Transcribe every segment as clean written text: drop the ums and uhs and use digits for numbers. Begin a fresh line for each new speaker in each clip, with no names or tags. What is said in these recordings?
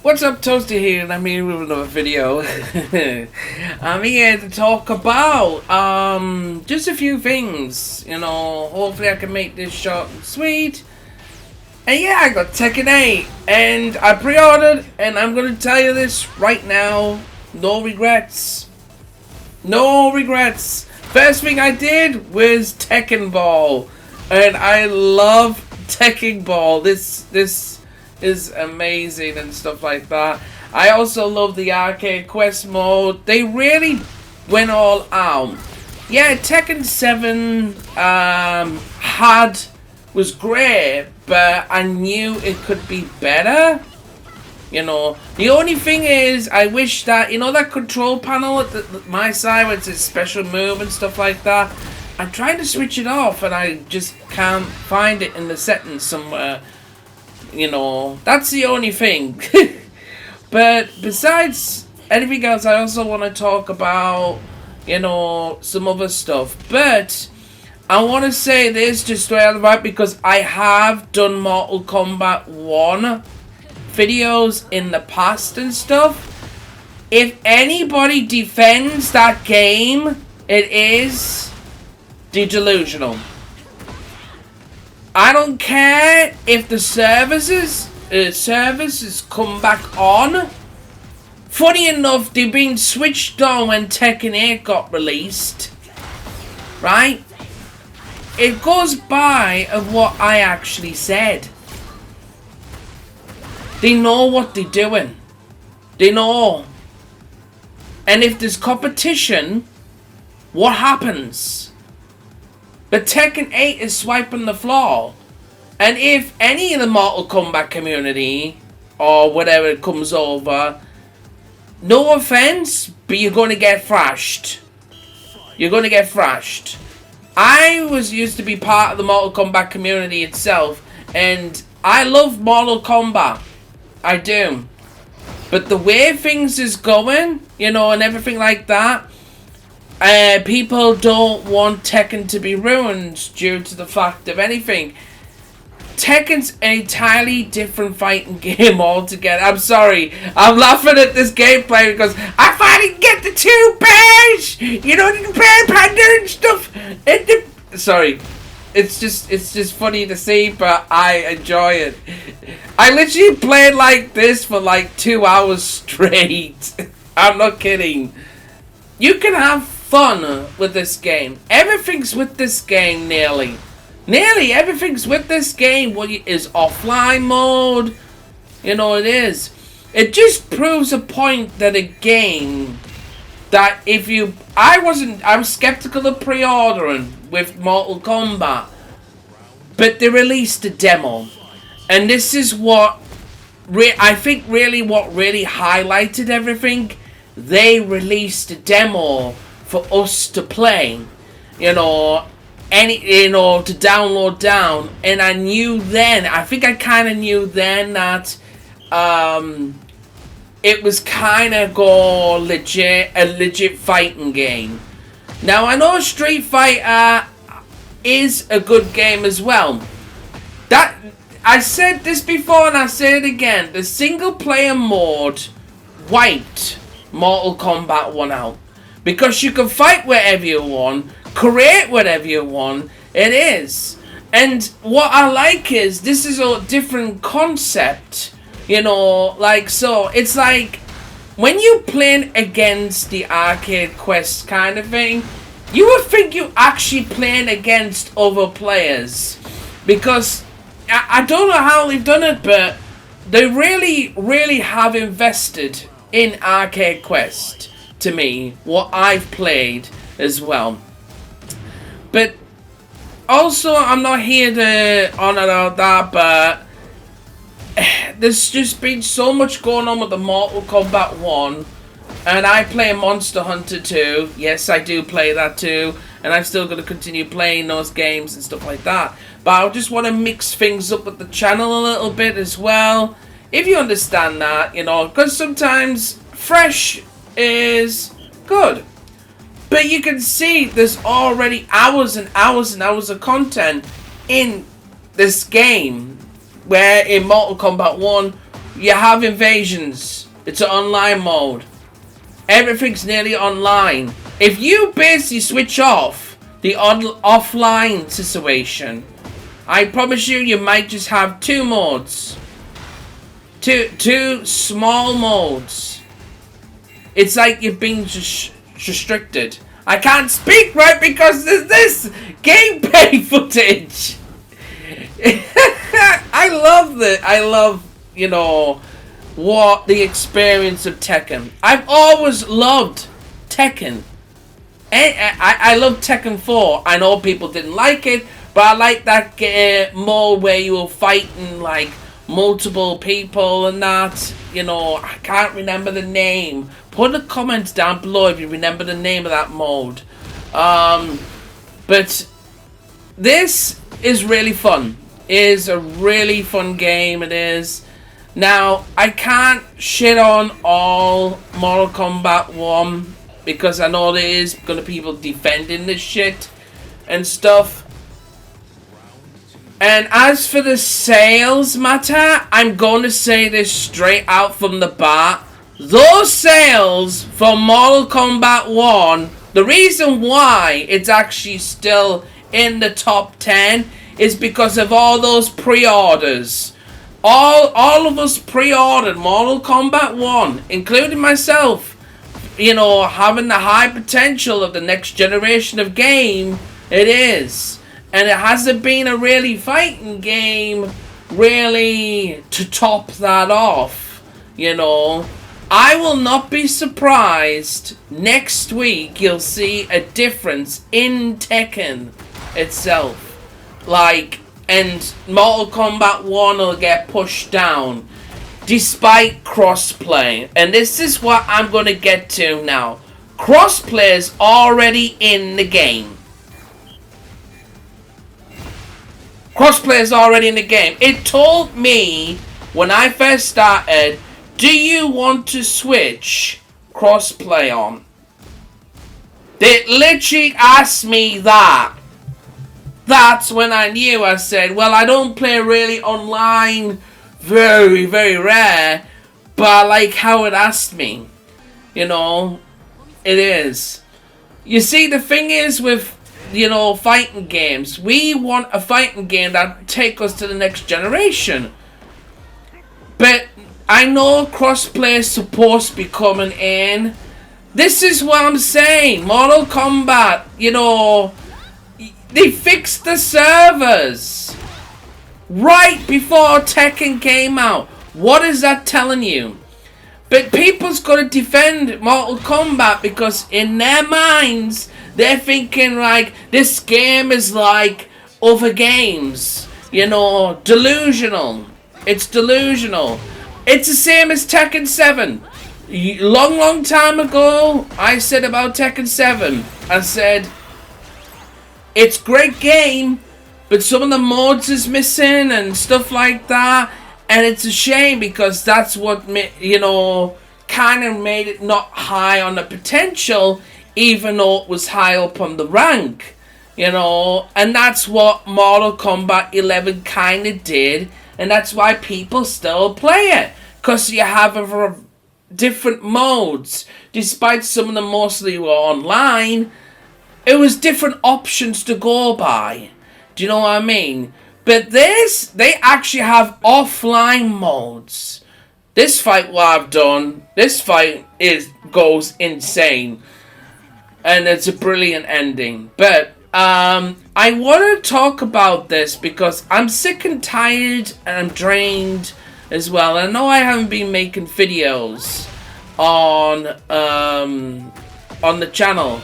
What's up, Toasty here, and I'm here with another video. I'm here to talk about just a few things. Hopefully I can make this short and sweet. And yeah, I got Tekken 8, and I pre-ordered, and I'm gonna tell you this right now. No regrets. No regrets. First thing I did was Tekken Ball, and I love Tekken Ball. This is amazing and stuff like that. I also love the arcade quest mode. They really went all out. Yeah, Tekken 7 was great, but I knew it could be better. The only thing is, I wish that, that control panel at my side where it's a special move and stuff like that, I'm trying to switch it off and I just can't find it in the settings somewhere. That's the only thing. But besides anything else, I also want to talk about, some other stuff. But I want to say this just straight out of the right, because I have done Mortal Kombat 1 videos in the past and stuff. If anybody defends that game, it is the Delusional. I don't care if the services come back on. Funny enough, they've been switched on when Tekken 8 got released. Right? It goes by of what I actually said. They know what they're doing. They know. And if there's competition, what happens? But Tekken 8 is swiping the floor. And if any of the Mortal Kombat community, or whatever comes over, no offense, but you're going to get thrashed. You're going to get thrashed. I used to be part of the Mortal Kombat community itself, and I love Mortal Kombat. I do. But the way things is going, and everything like that, people don't want Tekken to be ruined due to the fact of anything. Tekken's an entirely different fighting game altogether. I'm sorry. I'm laughing at this gameplay because I finally get the 2 pairs! The pair panda and stuff! Sorry. It's just funny to see, but I enjoy it. I literally played like this for like 2 hours straight. I'm not kidding. You can have fun with this game. Everything's with this game, nearly everything's with this game. What is offline mode? It is. It just proves a point that a game that I was skeptical of pre-ordering with Mortal Kombat, but they released a demo, and this is what I think what really highlighted everything. They released a demo for us to play, to download down, and I knew then, I think I kind of knew then that it was kind of a legit fighting game. Now I know Street Fighter is a good game as well. That I said this before and I say it again. The single player mode wiped Mortal Kombat 1 out. Because you can fight wherever you want, create whatever you want, it is. And what I like is, this is a different concept, so it's like, when you're playing against the arcade quest kind of thing, you would think you're actually playing against other players. Because, I don't know how they've done it, but they really, really have invested in arcade quest. To me, what I've played as well. But also, I'm not here to honor about that, but there's just been so much going on with the Mortal Kombat 1, and I play Monster Hunter 2. Yes, I do play that too, and I'm still going to continue playing those games and stuff like that. But I just want to mix things up with the channel a little bit as well, if you understand that, because sometimes fresh is good, but you can see there's already hours and hours and hours of content in this game, where in Mortal Kombat 1 You have invasions. It's an online mode. Everything's nearly online. If you basically switch off the offline situation, I promise you, you might just have two modes. Two small modes. It's like you're being restricted. I can't speak right because there's this gameplay footage. I love, you know, what the experience of Tekken. I've always loved Tekken. I love Tekken 4. I know people didn't like it, but I like that mode where you were fighting like multiple people and that. You know, I can't remember the name. Put a comment down below if you remember the name of that mode. But this is really fun. It is a really fun game. It is. Now, I can't shit on all Mortal Kombat 1 because I know there is going to be people defending this shit and stuff. And as for the sales matter, I'm going to say this straight out from the bat. Those sales for Mortal Kombat 1, the reason why it's actually still in the top 10 is because of all those pre-orders. All of us pre-ordered Mortal Kombat 1, including myself, you know, having the high potential of the next generation of game. It is. And it hasn't been a really fighting game really to top that off, you know. I will not be surprised next week you'll see a difference in Tekken itself. Like, and Mortal Kombat 1 will get pushed down despite crossplay. And this is what I'm going to get to now. Crossplay is already in the game. Crossplay is already in the game. It told me when I first started, do you want to switch crossplay on? They literally asked me that. That's when I knew. I said, well, I don't play really online, very, very rare, but I like how it asked me. You know, it is. You see, the thing is with, you know, fighting games, we want a fighting game that take us to the next generation. But I know crossplay is supposed to be coming in. This is what I'm saying. Mortal Kombat, you know, they fixed the servers right before Tekken came out. What is that telling you? But people's got to defend Mortal Kombat because in their minds, they're thinking like, this game is like other games. You know, delusional. It's delusional. It's the same as Tekken 7. Long time ago, I said about Tekken 7. I said, it's a great game, but some of the mods is missing and stuff like that. And it's a shame because that's what, you know, kind of made it not high on the potential, even though it was high up on the rank. You know, and that's what Mortal Kombat 11 kind of did. And that's why people still play it. Because you have a different modes. Despite some of them mostly were online, it was different options to go by. Do you know what I mean? But this, they actually have offline modes. This fight what I've done, this fight goes insane. And it's a brilliant ending. But I want to talk about this because I'm sick and tired and I'm drained as well. I know I haven't been making videos on the channel.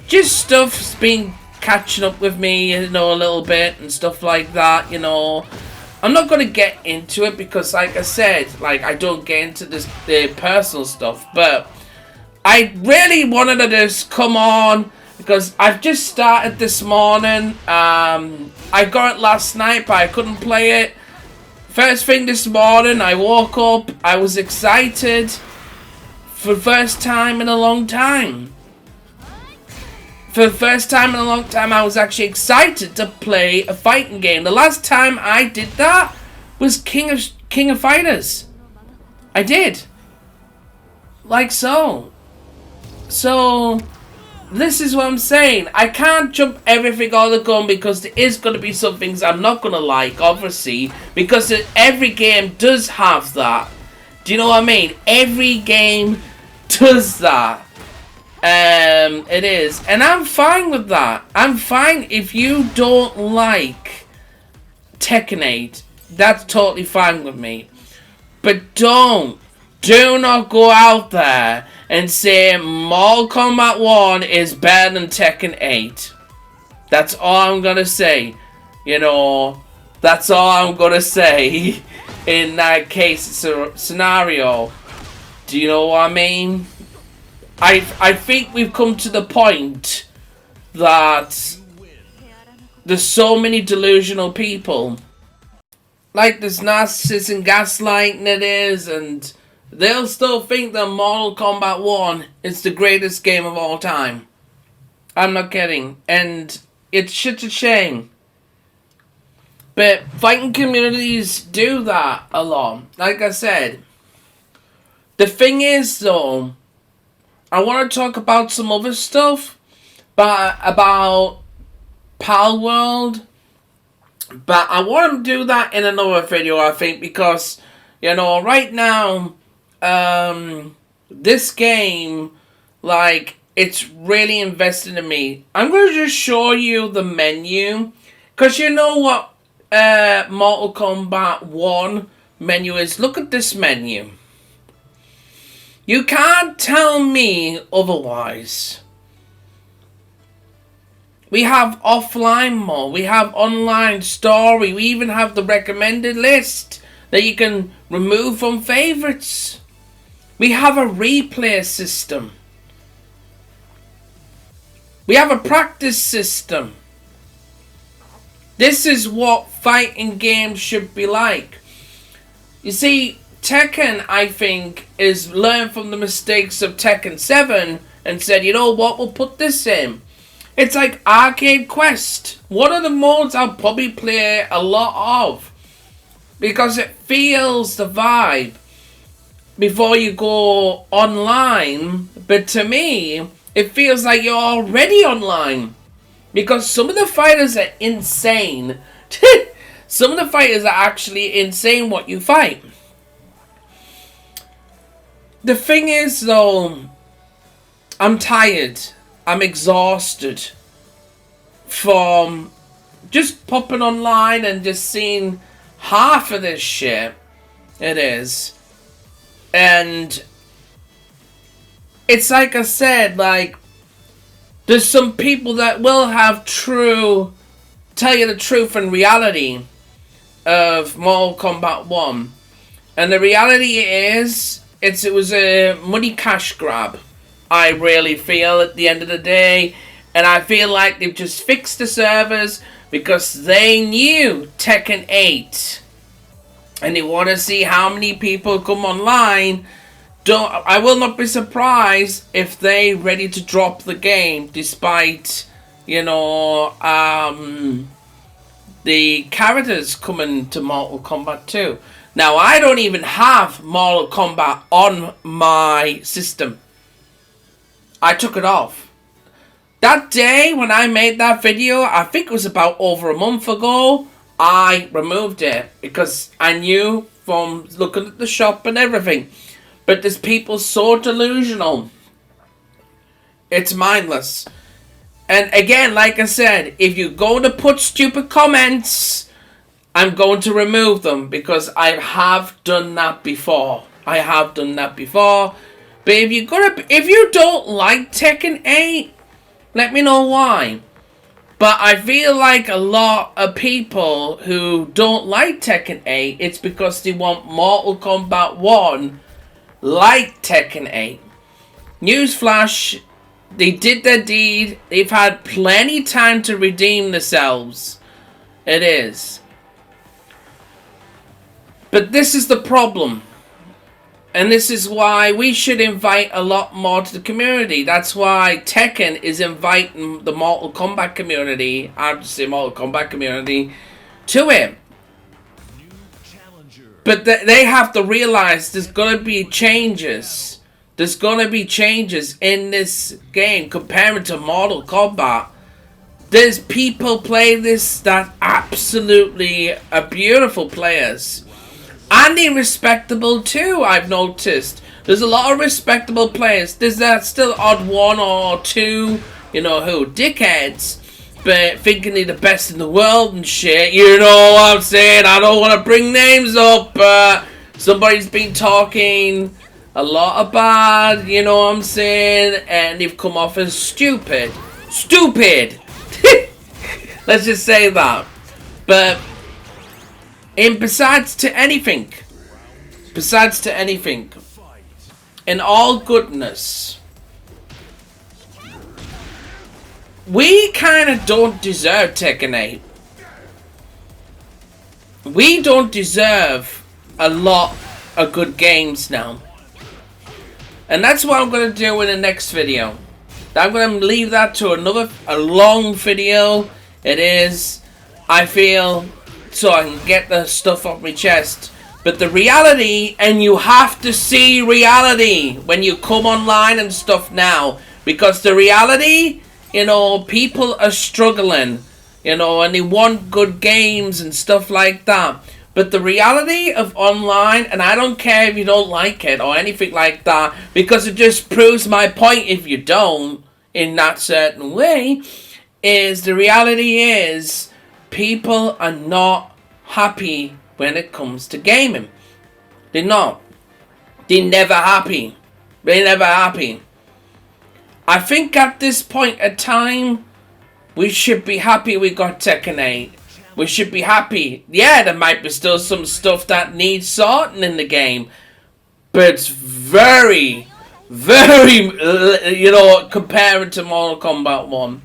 Just stuff's been catching up with me, you know, a little bit and stuff like that, you know. I'm not going to get into it because, like I said, like, I don't get into the personal stuff. But I really wanted to just come on because I've just started this morning. I got it last night, but I couldn't play it. First thing this morning, I woke up. I was excited for the first time in a long time. For the first time in a long time, I was actually excited to play a fighting game. The last time I did that was King of Fighters. I did. Like so. So, this is what I'm saying. I can't jump everything on the gun because there is going to be some things I'm not going to like, obviously. Because every game does have that. Do you know what I mean? Every game does that. It is. And I'm fine with that. I'm fine if you don't like Tekken 8. That's totally fine with me. But do not go out there and say Mortal Kombat 1 is better than Tekken 8. That's all I'm gonna say. You know, that's all I'm gonna say in that case scenario. Do you know what I mean? I think we've come to the point that there's so many delusional people. Like this narcissist and gaslighting it is, and they'll still think that Mortal Kombat 1 is the greatest game of all time. I'm not kidding. And it's such a shame. But fighting communities do that a lot. Like I said. The thing is though, I want to talk about some other stuff. About Pal World. But I want to do that in another video, I think. Because, you know, right now, this game, like, it's really invested in me. I'm going to just show you the menu. Because you know what Mortal Kombat 1 menu is? Look at this menu. You can't tell me otherwise. We have offline mode. We have online story. We even have the recommended list that you can remove from favorites. We have a replay system. We have a practice system. This is what fighting games should be like. You see, Tekken, I think, is learned from the mistakes of Tekken 7 and said, you know what, we'll put this in. It's like Arcade Quest. One of the modes I'll probably play a lot of. Because it feels the vibe before you go online. But to me, it feels like you're already online. Because some of the fighters are insane. Some of the fighters are actually insane what you fight. The thing is though, I'm tired. I'm exhausted from just popping online and just seeing half of this shit. It is. And it's like I said, like, there's some people that will have tell you the truth and reality of Mortal Kombat 1. And the reality is, it was a money cash grab. I really feel at the end of the day. And I feel like they've just fixed the servers because they knew Tekken 8. And they want to see how many people come online. I will not be surprised if they're ready to drop the game despite, you know, the characters coming to Mortal Kombat 2. Now, I don't even have Mortal Kombat on my system. I took it off. That day when I made that video, I think it was about over a month ago, I removed it because I knew from looking at the shop and everything. But there's people so delusional. It's mindless. And again, like I said, if you're going to put stupid comments, I'm going to remove them because I have done that before. I have done that before. But if you don't like Tekken 8, let me know why. But I feel like a lot of people who don't like Tekken 8, it's because they want Mortal Kombat 1 like Tekken 8. Newsflash, they did their deed. They've had plenty time to redeem themselves. It is. But this is the problem. And this is why we should invite a lot more to the community. That's why Tekken is inviting the Mortal Kombat community, I have to say Mortal Kombat community, to it. But they have to realize there's going to be changes. There's going to be changes in this game comparing to Mortal Kombat. There's people play this that absolutely are beautiful players. And they're respectable too, I've noticed. There's a lot of respectable players. There's that still odd one or two, you know who, dickheads. But thinking they're the best in the world and shit, you know what I'm saying? I don't want to bring names up, but somebody's been talking a lot about, you know what I'm saying? And they've come off as stupid. Stupid! Let's just say that. But besides to anything, in all goodness, we kind of don't deserve Tekken 8. We don't deserve a lot of good games now. And that's what I'm going to do in the next video. I'm going to leave that to a long video. It is, I feel, so I can get the stuff off my chest. But the reality, and you have to see reality when you come online and stuff now. Because the reality, you know, people are struggling, you know, and they want good games and stuff like that. But the reality of online, and I don't care if you don't like it or anything like that, because it just proves my point if you don't, in that certain way, is the reality is people are not happy when it comes to gaming. They're not. They're never happy. They're never happy. I think at this point in time, we should be happy we got Tekken 8. We should be happy. Yeah, there might be still some stuff that needs sorting in the game. But it's very, you know, comparing to Mortal Kombat 1.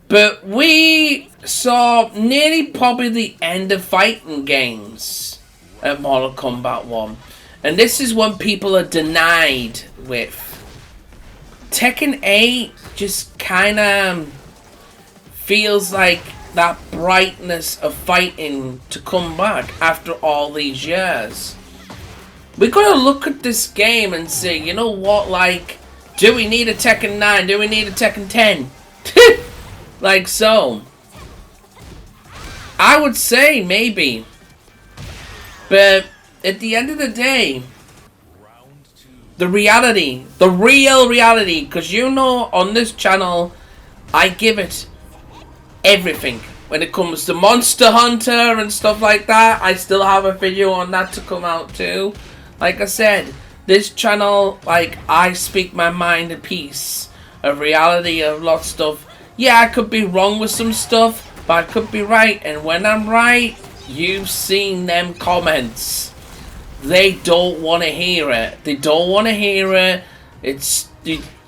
But we saw nearly probably the end of fighting games at Mortal Kombat 1. And this is when people are denied with. Tekken 8 just kind of feels like that brightness of fighting to come back after all these years. We gotta look at this game and say, you know what, like, do we need a Tekken 9? Do we need a Tekken 10? Like so. I would say maybe. But at the end of the day, the reality, the real reality, because you know on this channel, I give it everything. When it comes to Monster Hunter and stuff like that, I still have a video on that to come out too. Like I said, this channel, like, I speak my mind at peace. Of reality of lots of stuff. Yeah, I could be wrong with some stuff, but I could be right. And when I'm right, you've seen them comments. They don't want to hear it. They don't want to hear it. It's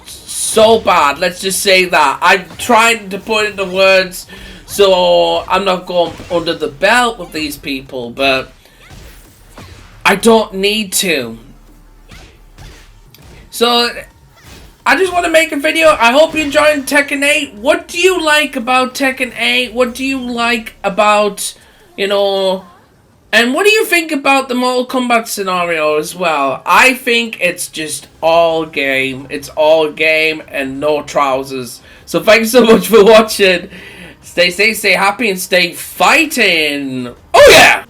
so bad. Let's just say that. I'm trying to put it into words, so I'm not going under the belt with these people, but I don't need to. So I just want to make a video. I hope you enjoyed Tekken 8. What do you like about Tekken 8? What do you like about, you know, and what do you think about the Mortal Kombat scenario as well? I think it's just all game. It's all game and no trousers. So thanks so much for watching. Stay safe, stay happy, and stay fighting. Oh yeah!